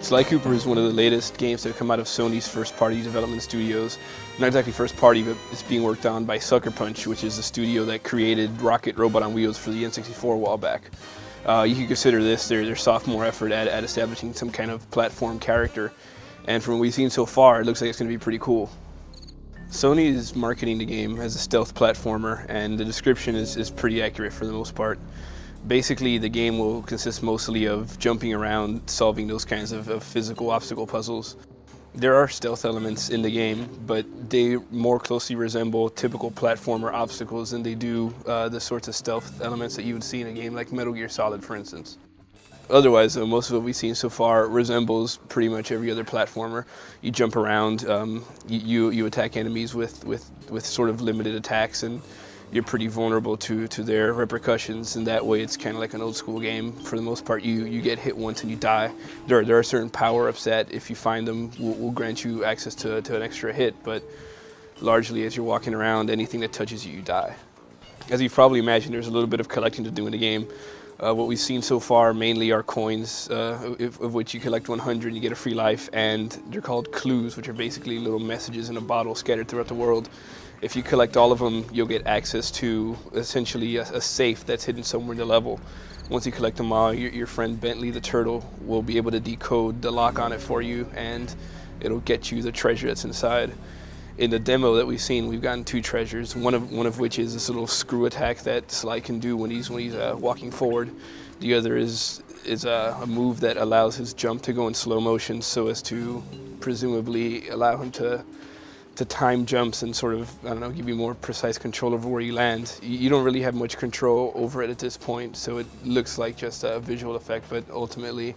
Sly Cooper is one of the latest games to come out of Sony's first-party development studios. Not exactly first-party, but it's being worked on by Sucker Punch, which is the studio that created Rocket Robot on Wheels for the N64 a while back. You can consider this their sophomore effort at establishing some kind of platform character, and from what we've seen so far, it looks like it's going to be pretty cool. Sony is marketing the game as a stealth platformer, and the description is pretty accurate for the most part. Basically, the game will consist mostly of jumping around, solving those kinds of physical obstacle puzzles. There are stealth elements in the game, but they more closely resemble typical platformer obstacles than they do the sorts of stealth elements that you would see in a game like Metal Gear Solid, for instance. Otherwise, most of what we've seen so far resembles pretty much every other platformer. You jump around, you attack enemies with sort of limited attacks, and you're pretty vulnerable to their repercussions, and that way it's kind of like an old school game. For the most part, you get hit once and you die. There are certain power-ups that, if you find them, will grant you access to an extra hit, but largely as you're walking around, anything that touches you, you die. As you've probably imagined, there's a little bit of collecting to do in the game. What we've seen so far mainly are coins, of which you collect 100 and you get a free life, and they're called clues, which are basically little messages in a bottle scattered throughout the world. If you collect all of them, you'll get access to essentially a safe that's hidden somewhere in the level. Once you collect them all, your friend Bentley the Turtle will be able to decode the lock on it for you, and it'll get you the treasure that's inside. In the demo that we've seen, we've gotten 2 treasures, one of which is this little screw attack that Sly can do when he's walking forward. The other is a move that allows his jump to go in slow motion so as to presumably allow him to time jumps and sort of, I don't know, give you more precise control over where you land. You don't really have much control over it at this point, so it looks like just a visual effect, but ultimately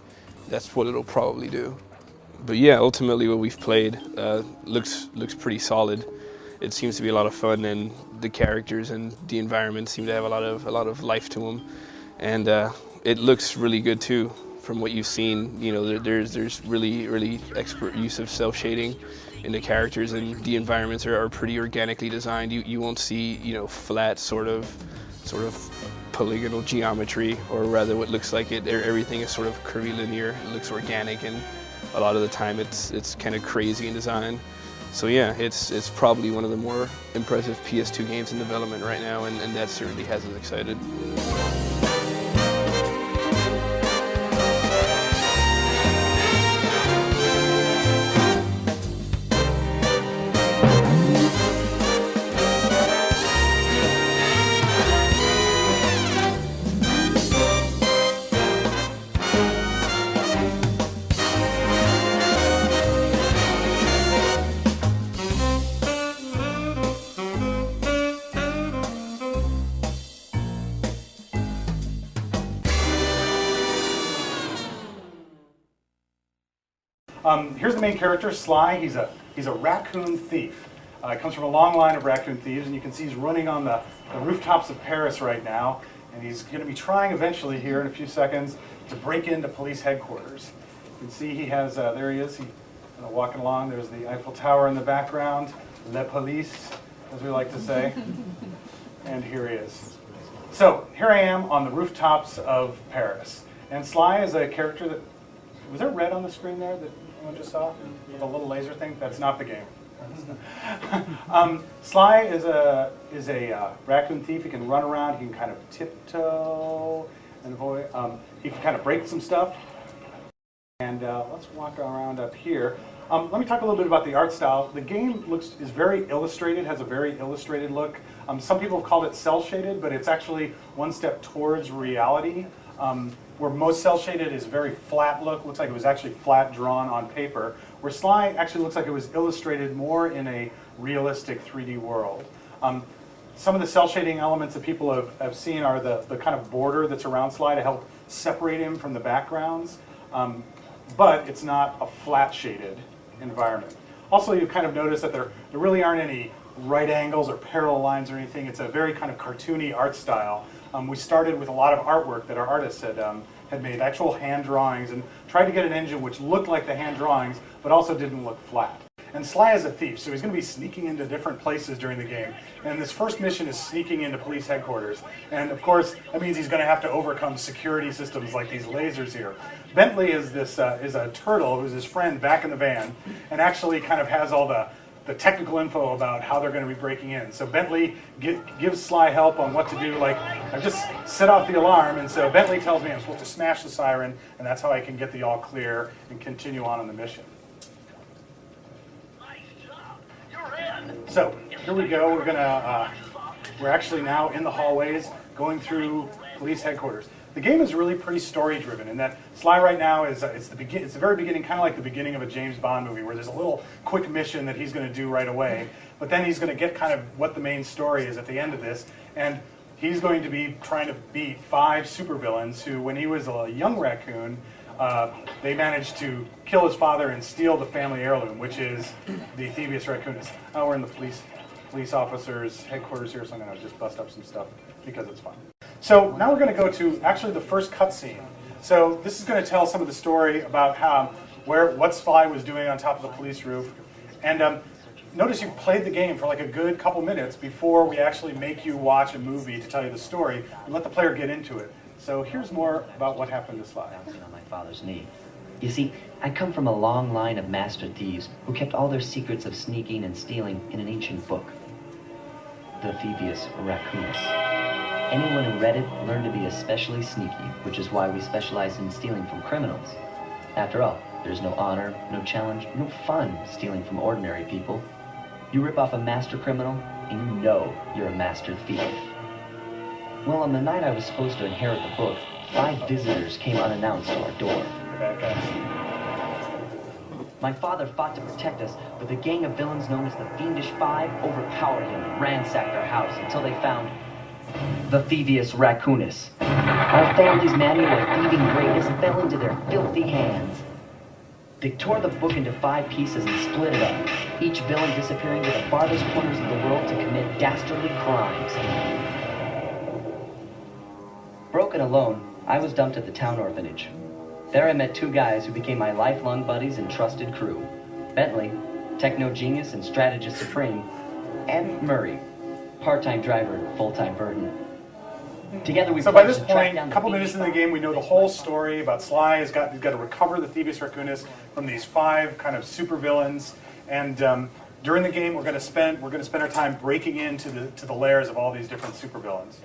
that's what it'll probably do. But yeah, ultimately what we've played looks pretty solid. It seems to be a lot of fun, and the characters and the environment seem to have a lot of life to them, and it looks really good too. From what you've seen, you know, there's really expert use of cel shading in the characters, and the environments are pretty organically designed. You won't see, you know, flat sort of polygonal geometry, or rather what looks like it. Everything is sort of curvilinear. It looks organic, and a lot of the time it's kind of crazy in design. So yeah, it's probably one of the more impressive PS2 games in development right now, and that certainly has us excited. Here's the main character, Sly. He's a raccoon thief. He comes from a long line of raccoon thieves, and you can see he's running on the rooftops of Paris right now, and he's going to be trying eventually here in a few seconds to break into police headquarters. You can see he has, there he is, he's walking along. There's the Eiffel Tower in the background, Le Police, as we like to say, and here he is. So here I am on the rooftops of Paris, and Sly is a character that, was there red on the screen there that anyone just saw? The little laser thing? That's not the game. Sly is a raccoon thief. He can run around. He can kind of tiptoe and avoid. He can kind of break some stuff. And let's walk around up here. Let me talk a little bit about the art style. The game is very illustrated, has a very illustrated look. Some people have called it cel shaded, but it's actually one step towards reality. Where most cel shaded is very flat look, looks like it was actually flat drawn on paper, where Sly actually looks like it was illustrated more in a realistic 3D world. Some of the cel shading elements that people have seen are the kind of border that's around Sly to help separate him from the backgrounds, but it's not a flat shaded environment. Also, you kind of notice that there really aren't any right angles or parallel lines or anything. It's a very kind of cartoony art style. We started with a lot of artwork that our artists had made, actual hand drawings, and tried to get an engine which looked like the hand drawings, but also didn't look flat. And Sly is a thief, so he's going to be sneaking into different places during the game. And this first mission is sneaking into police headquarters. And of course, that means he's going to have to overcome security systems like these lasers here. Bentley is is a turtle who's his friend back in the van, and actually kind of has all the technical info about how they're going to be breaking in. So Bentley gives Sly help on what to do. Like, I've just set off the alarm, and so Bentley tells me I'm supposed to smash the siren, and that's how I can get the all clear and continue on the mission. So here we go. We're actually now in the hallways going through police headquarters. The game is really pretty story-driven in that Sly right now is it's the very beginning, kind of like the beginning of a James Bond movie, where there's a little quick mission that he's going to do right away, but then he's going to get kind of what the main story is at the end of this, and he's going to be trying to beat 5 supervillains who, when he was a young raccoon, they managed to kill his father and steal the family heirloom, which is the Thievius Raccoonus. Now we're in the police officers' headquarters here, so I'm going to just bust up some stuff because it's fun. So now we're going to go to actually the first cutscene. So this is going to tell some of the story about what Sly was doing on top of the police roof. And notice you've played the game for like a good couple minutes before we actually make you watch a movie to tell you the story and let the player get into it. So here's more about what happened to Sly. Bouncing on my father's knee. You see, I come from a long line of master thieves who kept all their secrets of sneaking and stealing in an ancient book, the Thievius Raccoonus. Anyone who read it learned to be especially sneaky, which is why we specialize in stealing from criminals. After all, there's no honor, no challenge, no fun stealing from ordinary people. You rip off a master criminal, and you know you're a master thief. Well, on the night I was supposed to inherit the book, 5 visitors came unannounced to our door. My father fought to protect us, but the gang of villains known as the Fiendish Five overpowered him and ransacked our house until they found the Thievius Raccoonus. Our family's manual of thieving greatness fell into their filthy hands. They tore the book into 5 pieces and split it up, each villain disappearing to the farthest corners of the world to commit dastardly crimes. Broken alone, I was dumped at the town orphanage. There I met 2 guys who became my lifelong buddies and trusted crew. Bentley, techno genius and strategist supreme, and Murray, part-time driver and full-time burden. Together we So by this pledged to track point, down a couple minutes into the game, we know the whole story about Sly. He's got to recover the Thievius Raccoonus from these 5 kind of supervillains. And during the game, we're going to spend our time breaking into the lairs of all these different supervillains.